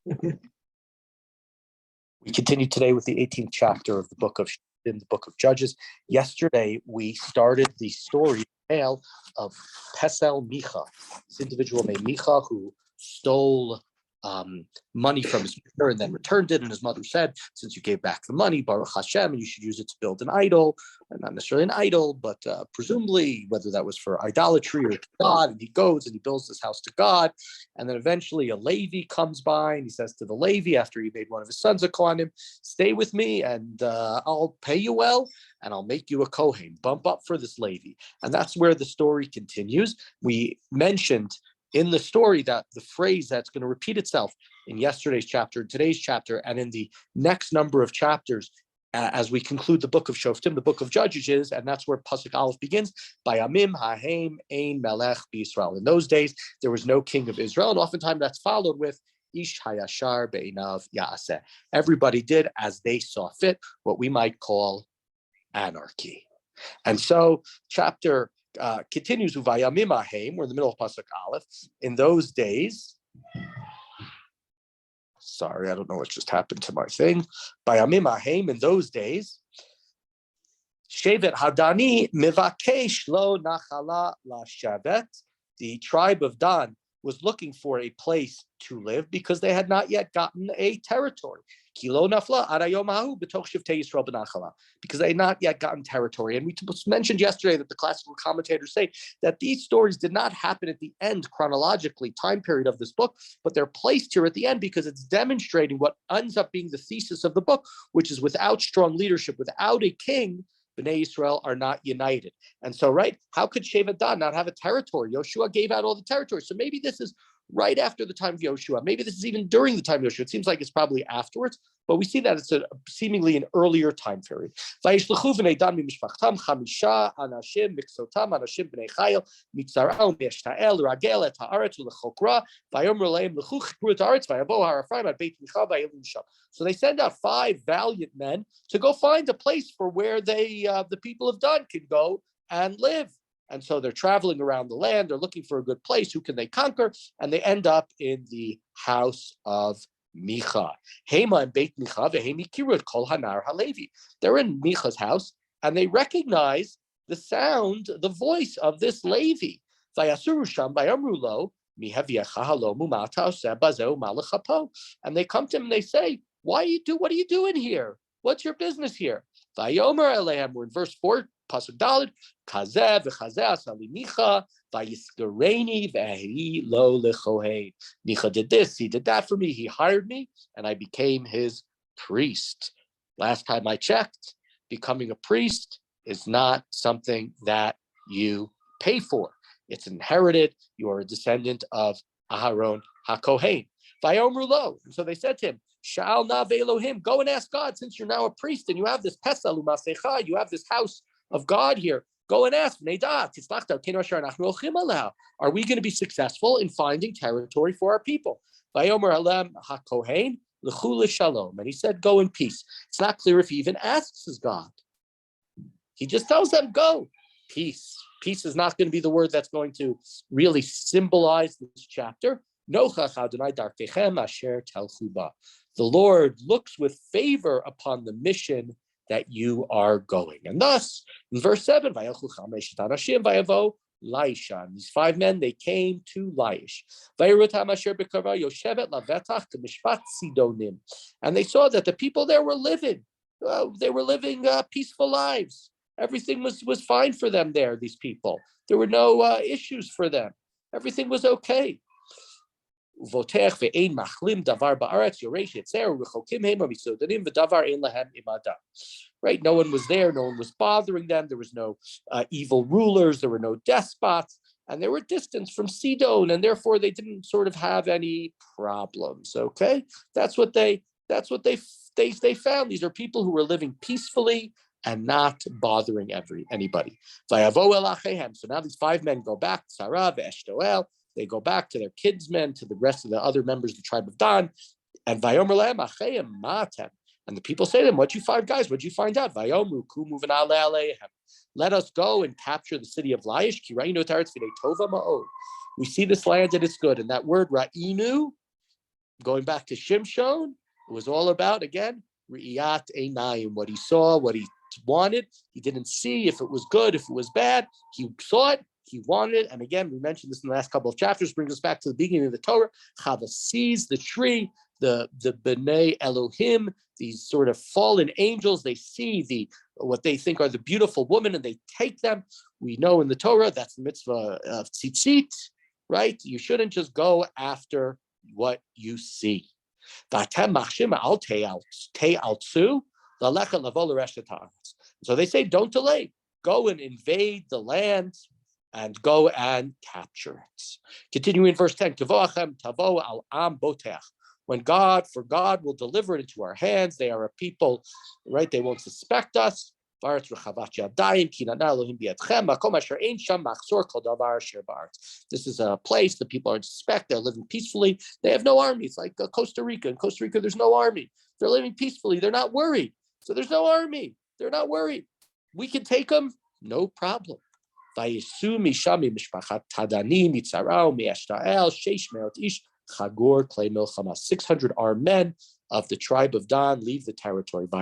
We continue today with the 18th chapter of the book of in the book of Judges. Yesterday, we started the story tale of Pesel Micha, this individual named Micha who stole money from his mother and then returned it. And his mother said, since you gave back the money, Baruch Hashem, you should use it to build an idol, and not necessarily an idol, but presumably whether that was for idolatry or to God. And he goes and he builds this house to God. And then eventually a Levi comes by and he says to the Levi, after he made one of his sons a Kohanim, stay with me and I'll pay you well and I'll make you a Kohen. Bump up for this Levi. And that's where the story continues. We mentioned in the story that the phrase that's going to repeat itself in yesterday's chapter, today's chapter, and in the next number of chapters, as we conclude the book of Shoftim, the book of Judges is, and that's where Pasuk Aleph begins, Bayamim hahem ein melech b'Yisrael. In those days, there was no king of Israel, and oftentimes that's followed with Ish hayashar be'inav ya'aseh. Everybody did as they saw fit, what we might call anarchy. And so chapter continues, Uvayamim hahem, we're in the middle of Pasuk Aleph. In those days, sorry, I don't know what just happened to my thing. Bayamim hahem, in those days, Shevet Hadani mivakesh lo nachala la shavet. The tribe of Dan was looking for a place to live because they had not yet gotten a territory. Kilo nafla arayomahu b'toch shivtei Yisrael b'nachala, because they had not yet gotten territory. And we mentioned yesterday that the classical commentators say that these stories did not happen at the end chronologically, time period of this book, but they're placed here at the end because it's demonstrating what ends up being the thesis of the book, which is without strong leadership, without a king, Bnei Israel are not united. And so, right, how could Shevet Dan not have a territory? Yoshua gave out all the territory. So maybe this is right after the time of Yoshua. Maybe this is even during the time of Yoshua. It seems like it's probably afterwards, but we see that it's seemingly an earlier time period. Vayishlechu v'nei Dan mimishpachtam chamisha anashim miksotam anashim b'nei chayil mitzara'u me'eshtael ragel et ha'aretz u'lechokra vayomru leim lechu chipru et ha'aretz vayavo ha'arafraim ad beit micha vayelu misham. So they send out 5 valiant men to go find a place for where they, the people of Dan, can go and live. And so they're traveling around the land. They're looking for a good place. Who can they conquer? And they end up in the house of Micha. Hema and Beit Micha v'hemi kirut kol hanar halevi. They're in Micha's house, and they recognize the sound, the voice of this Levi. Vayasuru sham vayamru lo mihaviecha halomu mata oseh bazeu malachapo. And they come to him and they say, what are you doing here? What's your business here? Vayomer Elehem, we're in verse 4, Pasuk Daled, Kazeh v'chazeh asali Micha, vayisgareni v'hi lo lechohein. Micha did this, he did that for me, he hired me, and I became his priest. Last time I checked, becoming a priest is not something that you pay for. It's inherited. You are a descendant of Aharon HaKohen. Vayomer lo. And so they said to him, Sha'al na ve'elohim, go and ask God, since you're now a priest and you have this pesel u'masecha, you have this house of God here. Go and ask. Are we going to be successful in finding territory for our people? And he said, go in peace. It's not clear if he even asks his God. He just tells them, go. Peace. Peace is not going to be the word that's going to really symbolize this chapter. The Lord looks with favor upon the mission that you are going. And thus, in verse 7, these 5 men, they came to Laish. And they saw that the people there were living. They were living peaceful lives. Everything was fine for them there, these people. There were no issues for them. Everything was okay. Right? No one was there. No one was bothering them. There was no evil rulers. There were no despots. And they were distant from Sidon, and therefore they didn't sort of have any problems. Okay? That's what they found. These are people who were living peacefully and not bothering anybody. So now these 5 men go back, Sarah, Eshtoel. They go back to their kinsmen, to the rest of the other members of the tribe of Dan. And Vayomer lehem achayim matem. And the people say to them, what'd you find, guys? What'd you find out? Vayomru kumu v'na'aleh aleihem. Let us go and capture the city of Laish. Ki ra'inu et haaretz v'nei tova ma'od. We see this land and it's good. And that word ra'inu Going back to Shimshon, it was all about, again, Re'iyat Einayim, what he saw, what he wanted. He didn't see if it was good, if it was bad. He saw it, he wanted it. And again, we mentioned this in the last couple of chapters, brings us back to the beginning of the Torah. Chava sees the tree, the B'nai Elohim, these sort of fallen angels. They see what they think are the beautiful woman, and they take them. We know in the Torah, that's the mitzvah of tzitzit, right? You shouldn't just go after what you see. So they say, don't delay. Go and invade the land and go and capture it. Continuing in verse 10, when God will deliver it into our hands. They are a people, right? They won't suspect us. This is a place that people aren't suspect. They're living peacefully. They have no army. It's like Costa Rica. In Costa Rica, there's no army. They're living peacefully. They're not worried. So there's no army. They're not worried. We can take them, no problem. 600 armed men of the tribe of Dan leave the territory. They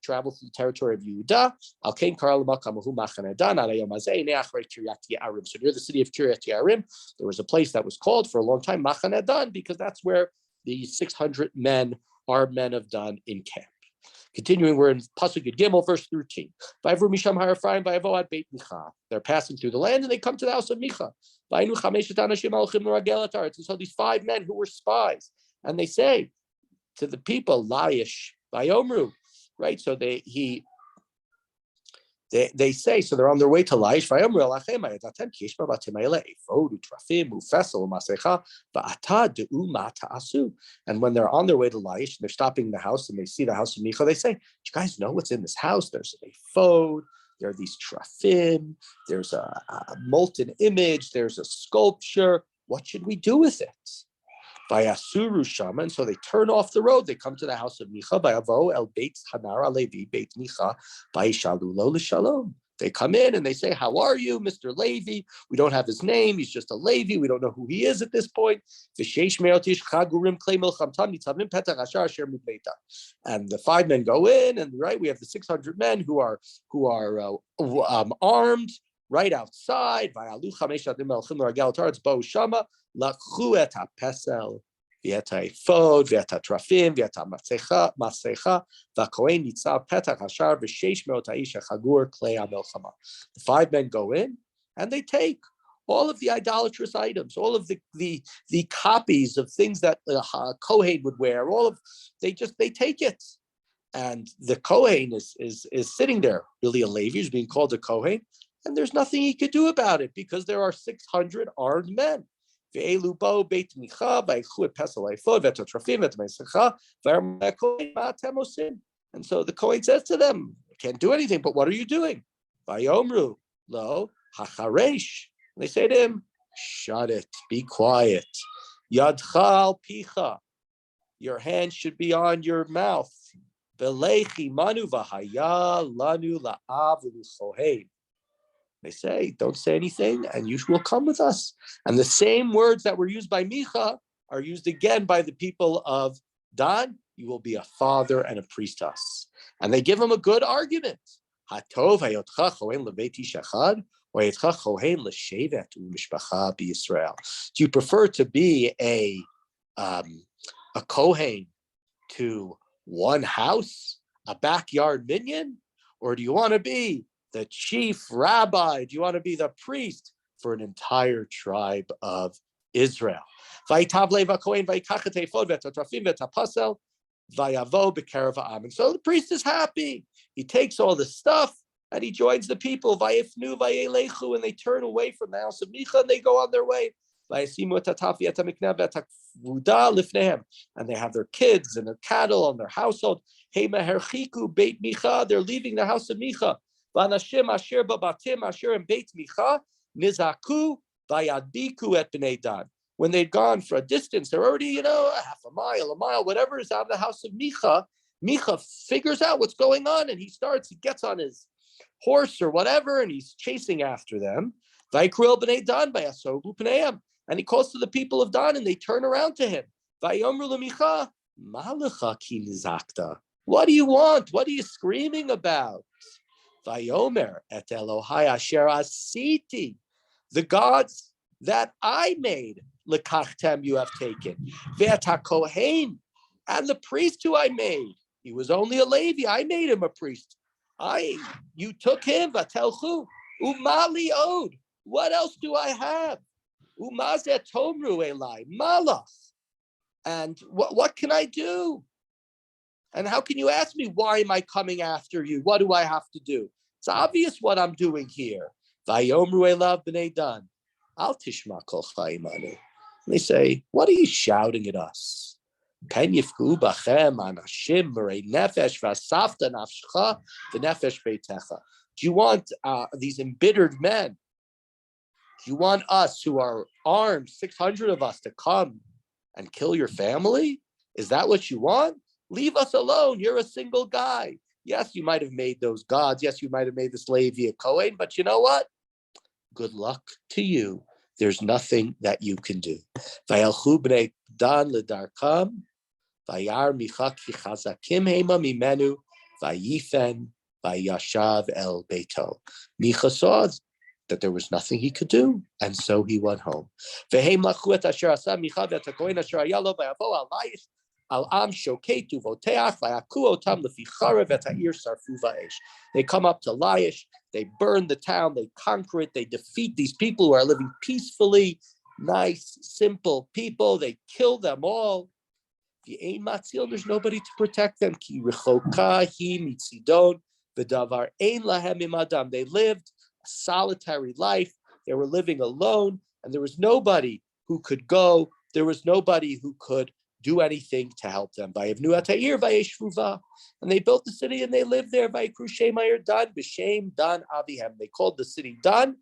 travel through the territory of Yehuda. So near the city of Kiryat Yearim, there was a place that was called for a long time Machane Dan, because that's where the 600 men, armed men of Dan, encamped. Continuing, we're in Pasuk Gimel, verse 13. They're passing through the land and they come to the house of Micha. So these 5 men who were spies, and they say to the people, Laish, Vayomru, right? So they say, so they're on their way to Laish. And when they're on their way to Laish, they're stopping the house and they see the house of Micha, they say, do you guys know what's in this house? There's an ephod, there are these trafim, there's a molten image, there's a sculpture. What should we do with it? Vayasuru Shama, and so they turn off the road. They come to the house of Micha. Vayavo el Beit Hanara Levi Beit Micha. Vayishalu lo l'shalom. They come in and they say, "How are you, Mr. Levi? We don't have his name. He's just a Levi. We don't know who he is at this point." And the 5 men go in, and right, we have the 600 men who are armed right outside. Lakhu et hapesel, v'et ha'ephod, v'et ha'trafim, v'et ha'masecha, v'kohen nitzav petach hashar v'sheish meot ha'ish hachagur klei ha'melchama. The 5 men go in and they take all of the idolatrous items, all of the copies of things that a Kohen would wear. They take it, and the Kohen is sitting there. Really, a Levi is being called a Kohen, and there's nothing he could do about it because there are 600 armed men. And so the Kohen says to them, can't do anything, but what are you doing? Vayomru lo hacharesh. They say to him, shut it, be quiet. Yadcha al picha, your hand should be on your mouth. Velechi manu v'haya lanu la'av v'chohein. They say, don't say anything, and you will come with us. And the same words that were used by Micha are used again by the people of Dan. You will be a father and a priest to us. And they give him a good argument. Hatov hayotcha chohen lebeiti shachad, or hayotcha chohen l'shevet u'mishpacha b'Yisrael. Do you prefer to be a kohen to one house, a backyard minyan, or do you want to be the chief rabbi? Do you want to be the priest for an entire tribe of Israel? And so the priest is happy. He takes all the stuff and he joins the people. And they turn away from the house of Micha and they go on their way. And they have their kids and their cattle and their household. They're leaving the house of Micha. Vanashim asher babatim asher in Beit Micha nizaku vayadbiku et bnei Dan. When they'd gone for a distance, they're already, half a mile, whatever is out of the house of Micha. Micha figures out what's going on, and he gets on his horse or whatever, and he's chasing after them. Vaikru el bnei Dan vayasogu pneiam. And he calls to the people of Dan, and they turn around to him. Vayomru l'Micha, ma lecha ki nizakta? What do you want? What are you screaming about? Vayomer et Elohai asher asiti, the gods that I made, lekachtem, you have taken. Ve'et hakohen, and the priest who I made. He was only a Levi. I made him a priest. You took him. Vatelchu umali od. What else do I have? Umazet tomru elai malach. And what can I do? And how can you ask me, why am I coming after you? What do I have to do? It's obvious what I'm doing here. Vayomru elav b'nei Dan, al tishma kol chaimanu. They say, what are you shouting at us? Pen yifku bachem anashim merei nefesh v'asafta nafshcha v'nefesh beitecha. Do you want these embittered men? Do you want us who are armed, 600 of us, to come and kill your family? Is that what you want? Leave us alone. You're a single guy. Yes, you might have made those gods. Yes, you might have made this Levi a Kohen, but you know what? Good luck to you. There's nothing that you can do. Vayalchu bnei Dan ledarkam, vayar micha ki chazakim hema mimenu, vayifen, vayashav el beito. Micha saw that there was nothing he could do, and so he went home. Vehem lachu et asher asa micha ve'et hakohen asher hayalo vayavo alayis al am shoketu voteach vayaku otam lefi charev et ha'ir sarfu va'esh. They come up to Laish, they burn the town, they conquer it, they defeat these people who are living peacefully, nice, simple people. They kill them all. There's nobody to protect them. Ki rechoka hi mitzidon v'davar ein lahem imadam. They lived a solitary life. They were living alone, and there was nobody who could go. There was nobody who could do anything to help them. And they built the city and they lived there. They called the city Dan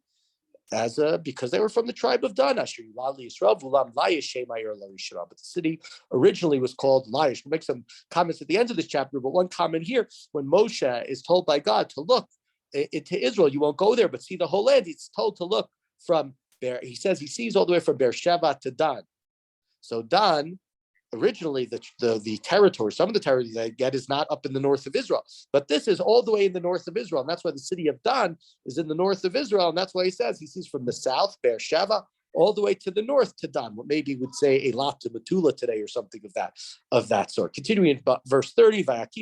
because they were from the tribe of Dan. But the city originally was called Laish. We'll make some comments at the end of this chapter, but one comment here, when Moshe is told by God to look into Israel, you won't go there, but see the whole land. He's told to look from there. He says he sees all the way from Beersheba to Dan. So Dan, originally the territory, some of the territory they get is not up in the north of Israel, but this is all the way in the north of Israel, and that's why the city of Dan is in the north of Israel, and that's why he says he sees from the south, Beersheba, all the way to the north to Dan, what maybe would say Eilat to Metula today or something of that sort. Continuing in verse 30, what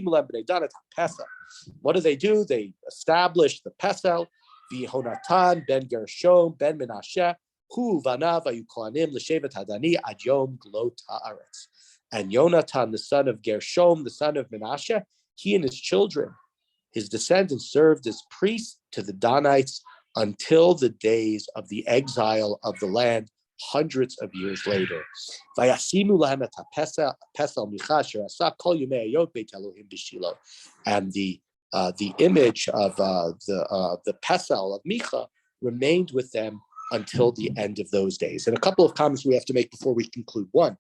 do? They establish the Pesel, V'Honatan ben Gershom ben Menashe, Hu vanav ayu kohanim l'shevet hadani ad yom glot haaretz. And Yonatan, the son of Gershom, the son of Menashe, he and his children, his descendants, served as priests to the Danites until the days of the exile of the land, hundreds of years later. And the image of the Pesel of Micha remained with them until the end of those days. And a couple of comments we have to make before we conclude. One,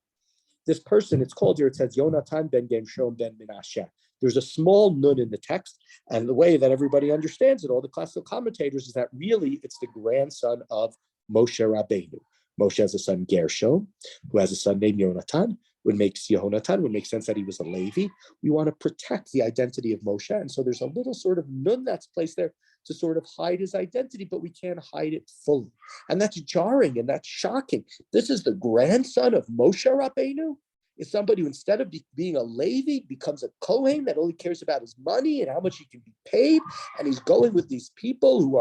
this person, it's called here, it says Yonatan ben Gershom ben Menashe. There's a small nun in the text, and the way that everybody understands it, all the classical commentators, is that really it's the grandson of Moshe Rabbeinu. Moshe has a son Gershom, who has a son named Yonatan. Would make sense that he was a Levi. We want to protect the identity of Moshe, and so there's a little sort of nun that's placed there to sort of hide his identity, but we can't hide it fully. And that's jarring and that's shocking. This is the grandson of Moshe Rabbeinu. Is somebody who, instead of being a Levi, becomes a Kohen that only cares about his money and how much he can be paid, and he's going with these people who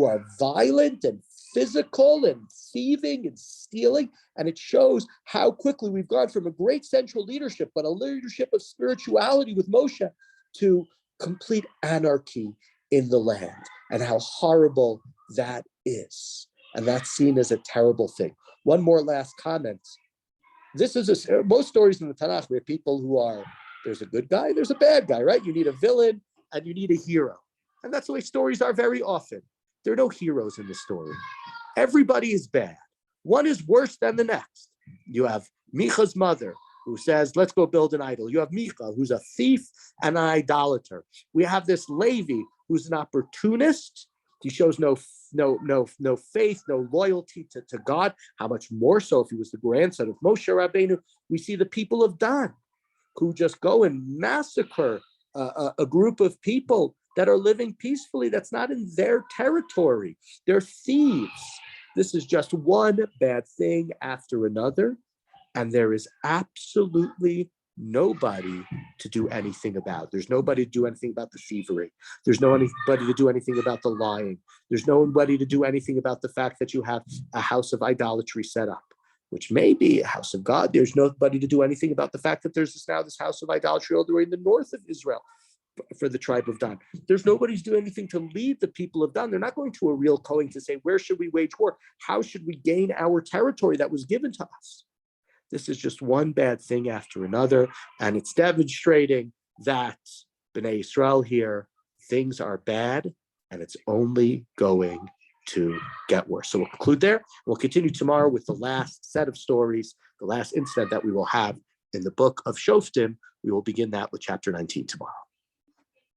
are violent and physical and thieving and stealing. And it shows how quickly we've gone from a great central leadership, but a leadership of spirituality with Moshe, to complete anarchy in the land, and how horrible that is. And that's seen as a terrible thing. One more last comment. This is most stories in the Tanakh where people who are, there's a good guy, there's a bad guy, right? You need a villain and you need a hero. And that's the way stories are very often. There are no heroes in the story. Everybody is bad. One is worse than the next. You have Micha's mother, who says, let's go build an idol. You have Micha, who's a thief and an idolater. We have this Levi, who's an opportunist, He shows no faith, no loyalty to God. How much more so if he was the grandson of Moshe Rabbeinu? We see the people of Dan who just go and massacre a group of people that are living peacefully. That's not in their territory. They're thieves. This is just one bad thing after another, and there is absolutely nobody to do anything about. There's nobody to do anything about the thievery. There's nobody to do anything about the lying. There's nobody to do anything about the fact that you have a house of idolatry set up, which may be a house of God. There's nobody to do anything about the fact that there's this house of idolatry all the way in the north of Israel for the tribe of Dan. There's nobody's doing anything to lead the people of Dan. They're not going to a real Kohen to say, where should we wage war? How should we gain our territory that was given to us? This is just one bad thing after another, and it's demonstrating that B'nai Yisrael here, things are bad, and it's only going to get worse. So we'll conclude there. We'll continue tomorrow with the last set of stories, the last incident that we will have in the book of Shoftim. We will begin that with chapter 19 tomorrow.